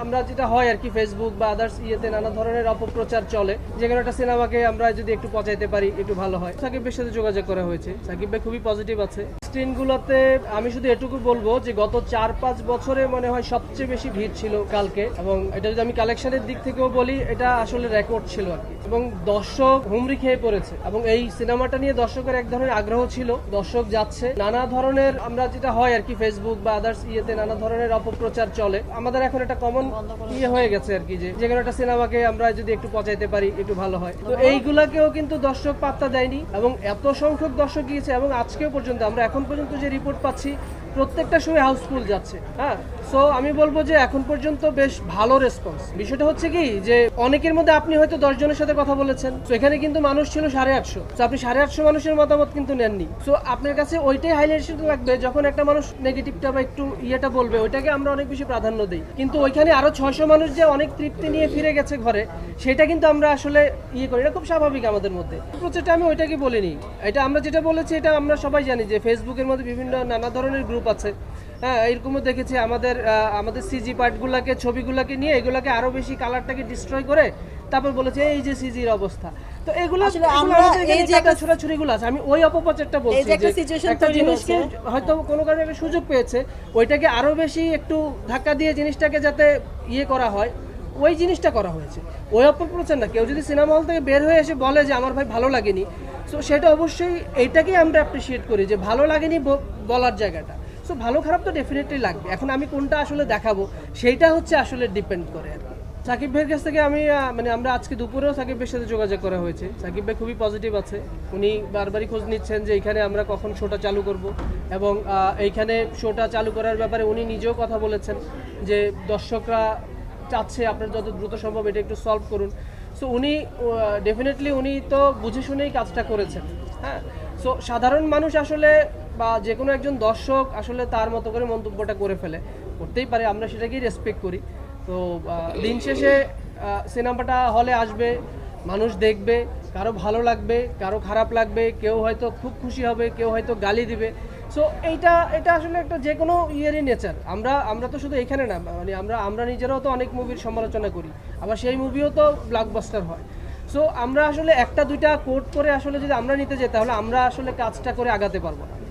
আমরা যেটা হয় আর কি ফেসবুক বা আদার্স ইয়েতে নানা ধরনের অপপ্রচার চলে, যেখানে একটা সিনেমাকে আমরা যদি একটু পচাইতে পারি একটু ভালো হয়। সাকিব ভাইয়ের সাথে যোগাযোগ করা হয়েছে, সাকিব ভাই খুবই পজিটিভ আছে। স্ক্রিনগুলোতে আমি শুধু এটুকু বলবো যে গত 4-5 বছরে মনে হয় সবচেয়ে বেশি ভিড় ছিল কালকে, এবং এটা যদি আমি কালেকশনের দিক থেকেও বলি এটা আসলে রেকর্ড ছিল আর কি, এবং দর্শক হুমড়ি খেয়ে পড়েছে, এবং এই সিনেমাটা নিয়ে দর্শকের এক ধরনের আগ্রহ ছিল। দর্শক যাচ্ছে, নানা ধরনের আমরা যেটা হয় আর কি ফেসবুক বা আদার্স ইয়েতে নানা ধরনের অপপ্রচার চলে। আমাদের এখন একটা কমন ইয়ে হয়ে গেছে আর কি, যে যেখানে একটা সিনেমাকে আমরা যদি একটু পচাইতে পারি একটু ভালো হয়। তো এইগুলাকেও কিন্তু দর্শক পাত্তা দেয়নি, এবং এত সংখ্যক দর্শক গিয়েছে, এবং আজকেও পর্যন্ত আমরা এখন পর্যন্ত যে রিপোর্ট পাচ্ছি প্রত্যেকটা সময় হাউসফুল যাচ্ছে। হ্যাঁ, সো আমি বলবো যে এখন পর্যন্ত বেশ ভালো রেসপন্স। বিষয়টা হচ্ছে কি যে অনেকের মধ্যে আপনি হয়তো 10 জনের সাথে কথা বলেছেন, তো এখানে কিন্তু মানুষ ছিল 850, তো আপনি 850 মানুষের মতামত কিন্তু নেননি। সো আপনার কাছে ওইটাই হাইলাইট লাগবে যখন একটা মানুষ নেগেটিভটা বা একটু ইয়েটা বলবে, ওইটাকে আমরা অনেক বেশি প্রাধান্য দিই। কিন্তু ওইখানে আরো 600 মানুষ যে অনেক তৃপ্তি নিয়ে ফিরে গেছে ঘরে, সেটা কিন্তু আমরা আসলে ইয়ে করি, এটা খুব স্বাভাবিক আমাদের মধ্যে। প্রচেষ্টা আমি ওইটাকে বলিনি, এটা আমরা যেটা বলেছি এটা আমরা সবাই জানি যে ফেসবুকের মধ্যে বিভিন্ন নানা ধরনের গ্রুপ আছে। হ্যাঁ, এরকমও দেখেছি আমাদের সিজি পার্টগুলোকে, ছবিগুলোকে নিয়ে এগুলোকে আরো বেশি কালারটাকে ডিস্ট্রয় করে তারপর বলেছে এই যে সিজির অবস্থা। তো এগুলো এই যে একটা ছোড়াছুড়িগুলো আছে, আমি ওই অপপ্রচারটা বলছি যে একটা জিনিসকে হয়তো কোনো কারণে একটা সুযোগ পেয়েছে, ওইটাকে আরো বেশি একটু ধাক্কা দিয়ে জিনিসটাকে যাতে ইয়ে করা হয়, ওই জিনিসটা করা হয়েছে। ওই অপপ্রচার না। কেউ যদি সিনেমা হল থেকে বের হয়ে এসে বলে যে আমার ভাই ভালো লাগেনি, সো সেটা অবশ্যই এইটাকেই আমরা অ্যাপ্রিসিয়েট করি যে ভালো লাগেনি বলার জায়গাটা। সো ভালো খারাপ তো ডেফিনেটলি লাগবে। এখন আমি কোনটা আসলে দেখাবো সেইটা হচ্ছে আসলে ডিপেন্ড করে আর কি। সাকিব ভাইয়ের কাছ থেকে আমি আমরা আজকে দুপুরেও সাকিব ভাইয়ের সাথে যোগাযোগ করা হয়েছে। সাকিব ভাই খুবই পজিটিভ আছে, উনি বারবারই খোঁজ নিচ্ছেন যে এইখানে আমরা কখন শোটা চালু করব, এবং এইখানে শোটা চালু করার ব্যাপারে উনি নিজেও কথা বলেছেন যে দর্শকরা চাচ্ছে আপনার যত দ্রুত সম্ভব এটা একটু সলভ করুন। সো উনি ডেফিনেটলি উনি তো বুঝে শুনেই কাজটা করেছেন। হ্যাঁ, সো সাধারণ মানুষ আসলে বা যে কোনো একজন দর্শক আসলে তার মতো করে মন্তব্যটা করে ফেলে, করতেই পারে, আমরা সেটাকেই রেসপেক্ট করি। তো দিন শেষে সিনেমাটা হলে আসবে, মানুষ দেখবে, কারো ভালো লাগবে, কারো খারাপ লাগবে, কেউ হয়তো খুব খুশি হবে, কেউ হয়তো গালি দিবে। সো এটা আসলে একটা যে কোনো ইয়েরই নেচার। আমরা তো শুধু এখানে না, মানে আমরা নিজেরাও তো অনেক মুভির সমালোচনা করি, আবার সেই মুভিও তো ব্লকবাস্টার হয়। সো আমরা আসলে একটা দুইটা কোট করে আসলে যদি আমরা নিতে যাই তাহলে আমরা আসলে কাজটা করে আগাতে পারবো না।